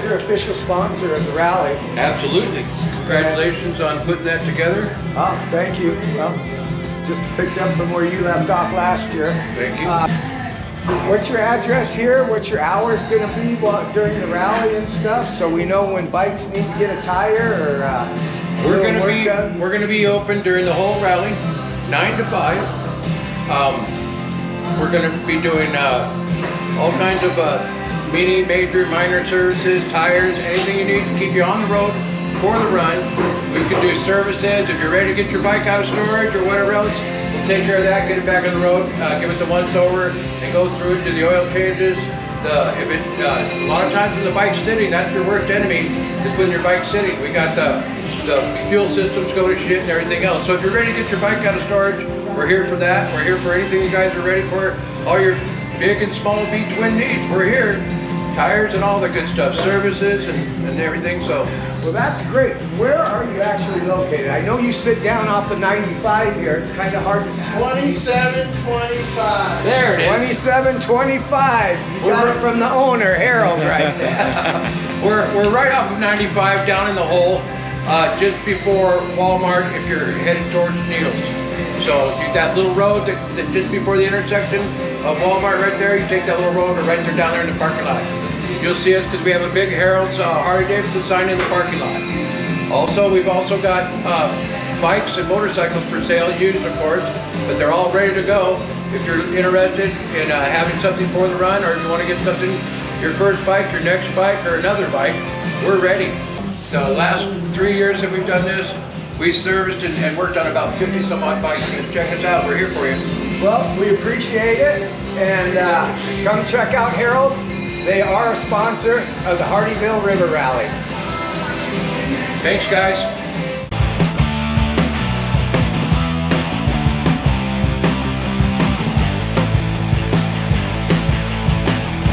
guys are official sponsor of the rally. Absolutely. Congratulations on putting that together. Oh, thank you. Well, just picked up from where you left off last year. Thank you. What's your address here? What's your hours going to be during the rally and stuff? So we know when bikes need to get a tire or we're going to be open during the whole rally, 9 to 5. We're going to be doing all kinds of mini, major, minor services, tires, anything you need to keep you on the road for the run. We can do services if you're ready to get your bike out of storage or whatever else. We'll take care of that, get it back on the road, give it the once over, and go through it, do the oil changes. A lot of times when the bike's sitting, that's your worst enemy, is when your bike's sitting. We got the fuel systems go to shit and everything else. So if you're ready to get your bike out of storage, we're here for that. We're here for anything you guys are ready for. All your big and small V-twin needs, we're here. Tires and all the good stuff, services and everything. So, well, that's great. Where are you actually located? I know you sit down off the 95 here. It's kind of hard to. 2725. There it is. 2725. You got it from the owner, Harold, right there. We're right off of 95 down in the hole, just before Walmart if you're heading towards Neal's. So that little road that just before the intersection of Walmart right there, you take that little road and right there down there in the parking lot. You'll see us because we have a big Harold's Hardy-Davidson sign in the parking lot. Also, we've also got bikes and motorcycles for sale, used of course, but they're all ready to go. If you're interested in having something for the run, or if you want to get something, your first bike, your next bike, or another bike, we're ready. The last 3 years that we've done this, we serviced and worked on about 50 some odd bikes. Just check us out, we're here for you. Well, we appreciate it, and come check out Harold. They are a sponsor of the Hardyville River Rally. Thanks, guys.